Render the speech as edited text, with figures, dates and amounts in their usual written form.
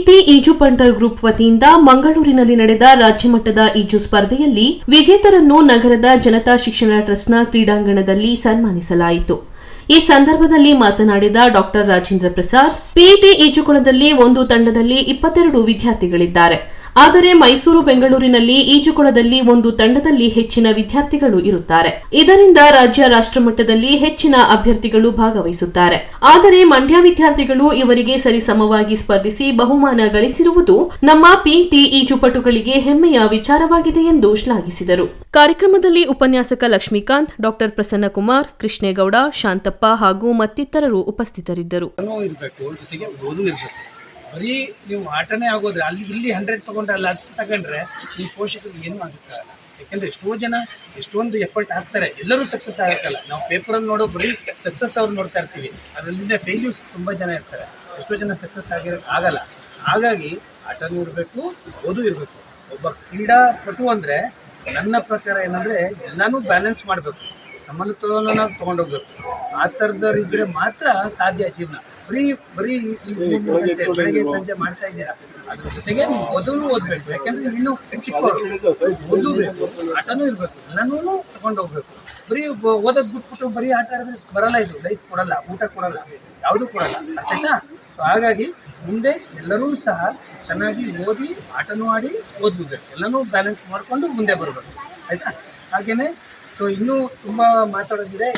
PT ಈಜು ಪಂಟರ್ group ವತಿಯಿಂದ ಮಂಗಳೂರಿನಲ್ಲಿ ನಡೆದ ರಾಜ್ಯಮಟ್ಟದ ಈಜು ಸ್ಪರ್ಧೆಯಲ್ಲಿ ವಿಜೇತರನ್ನು ನಗರದ ಜನತಾ ಶಿಕ್ಷಣ ಟ್ರಸ್ಟ್ನ ಕ್ರೀಡಾಂಗಣದಲ್ಲಿ ಸನ್ಮಾನಿಸಲಾಯಿತು. ಈ ಸಂದರ್ಭದಲ್ಲಿ ಮಾತನಾಡಿದ ಡಾ ರಾಜೇಂದ್ರ ಪ್ರಸಾದ್, ಪಿಟಿ ಈಜುಕೊಳದಲ್ಲಿ ಒಂದು ತಂಡದಲ್ಲಿ 22 ವಿದ್ಯಾರ್ಥಿಗಳಿದ್ದಾರೆ. ಆದರೆ ಮೈಸೂರು, ಬೆಂಗಳೂರಿನಲ್ಲಿ ಈಜುಕೊಳದಲ್ಲಿ ಒಂದು ತಂಡದಲ್ಲಿ ಹೆಚ್ಚಿನ ವಿದ್ಯಾರ್ಥಿಗಳು ಇರುತ್ತಾರೆ. ಇದರಿಂದ ರಾಜ್ಯ, ರಾಷ್ಟ್ರಮಟ್ಟದಲ್ಲಿ ಹೆಚ್ಚಿನ ಅಭ್ಯರ್ಥಿಗಳು ಭಾಗವಹಿಸುತ್ತಾರೆ. ಆದರೆ ಮಂಡ್ಯ ವಿದ್ಯಾರ್ಥಿಗಳು ಇವರಿಗೆ ಸರಿಸಮವಾಗಿ ಸ್ಪರ್ಧಿಸಿ ಬಹುಮಾನ ಗಳಿಸಿರುವುದು ನಮ್ಮ ಪಿಟಿ ಈಜುಪಟುಗಳಿಗೆ ಹೆಮ್ಮೆಯ ವಿಚಾರವಾಗಿದೆ ಎಂದು ಶ್ಲಾಘಿಸಿದರು. ಕಾರ್ಯಕ್ರಮದಲ್ಲಿ ಉಪನ್ಯಾಸಕ ಲಕ್ಷ್ಮೀಕಾಂತ್, ಡಾ ಪ್ರಸನ್ನಕುಮಾರ್, ಕೃಷ್ಣೇಗೌಡ, ಶಾಂತಪ್ಪ ಹಾಗೂ ಮತ್ತಿತರರು ಉಪಸ್ಥಿತರಿದ್ದರು. ಬರೀ ನೀವು ಆಟನೇ ಆಗೋದ್ರೆ ಇಲ್ಲಿ 100 ತೊಗೊಂಡ್ರೆ ಅಲ್ಲಿ 10 ತಗೊಂಡ್ರೆ ನಿಮ್ಮ ಪೋಷಕರಿಗೆ ಏನೂ ಆಗುತ್ತಲ್ಲ. ಯಾಕೆಂದರೆ ಎಷ್ಟೊಂದು ಎಫರ್ಟ್ ಹಾಕ್ತಾರೆ, ಎಲ್ಲರೂ ಸಕ್ಸಸ್ ಆಗೋಕ್ಕಲ್ಲ. ನಾವು ಪೇಪರಲ್ಲಿ ನೋಡೋ ಬರೀ ಸಕ್ಸಸ್ ಅವ್ರು ನೋಡ್ತಾ ಇರ್ತೀವಿ, ಅದರಲ್ಲಿಂದ ಫೇಲ್ಯೂರ್ಸ್ ತುಂಬ ಜನ ಇರ್ತಾರೆ. ಎಷ್ಟೋ ಜನ ಸಕ್ಸಸ್ ಆಗಲ್ಲ. ಹಾಗಾಗಿ ಆಟನೂ ಇರಬೇಕು, ಓದೂ ಇರಬೇಕು. ಒಬ್ಬ ಕ್ರೀಡಾಪಟು ಅಂದರೆ ನನ್ನ ಪ್ರಕಾರ ಏನಂದರೆ ಎಲ್ಲನೂ ಬ್ಯಾಲೆನ್ಸ್ ಮಾಡಬೇಕು, ಸಮತೋಲನ ತೊಗೊಂಡೋಗ್ಬೇಕು. ಆ ಥರದವ್ರಿದ್ದರೆ ಮಾತ್ರ ಸಾಧ್ಯ ಜೀವನ. ಬರೀ ಬೆಳಗ್ಗೆ ಸಂಜೆ ಮಾಡ್ತಾ ಇದ್ದೀರಾ, ಅದ್ರ ಜೊತೆಗೆ ನೀವು ಓದಬೇಕು. ಯಾಕೆಂದ್ರೆ ನೀವು ಇನ್ನೂ ಚಿಕ್ಕವರು, ಓದಬೇಕು, ಆಟನೂ ಇರಬೇಕು, ಎಲ್ಲನೂ ತಗೊಂಡು ಹೋಗ್ಬೇಕು. ಬರೀ ಓದೋದು ಬಿಟ್ಬಿಟ್ಟು ಬರೀ ಆಟ ಆಡಿದ್ರೆ ಬರಲ್ಲ. ಇದು ಲೈಫ್ ಕೊಡಲ್ಲ, ಊಟ ಕೊಡಲ್ಲ, ಯಾವುದೂ ಕೊಡಲ್ಲ. ಅರ್ಥ ಆಯ್ತಾ? ಸೊ ಹಾಗಾಗಿ ಮುಂದೆ ಎಲ್ಲರೂ ಸಹ ಚೆನ್ನಾಗಿ ಓದಿ, ಆಟನೂ ಆಡಿ, ಓದಬೇಕು, ಎಲ್ಲನೂ ಬ್ಯಾಲೆನ್ಸ್ ಮಾಡಿಕೊಂಡು ಮುಂದೆ ಬರಬೇಕು. ಆಯಿತಾ? ಹಾಗೆಯೇ ಸೊ ಇನ್ನೂ ತುಂಬ ಮಾತಾಡೋದಿದೆ.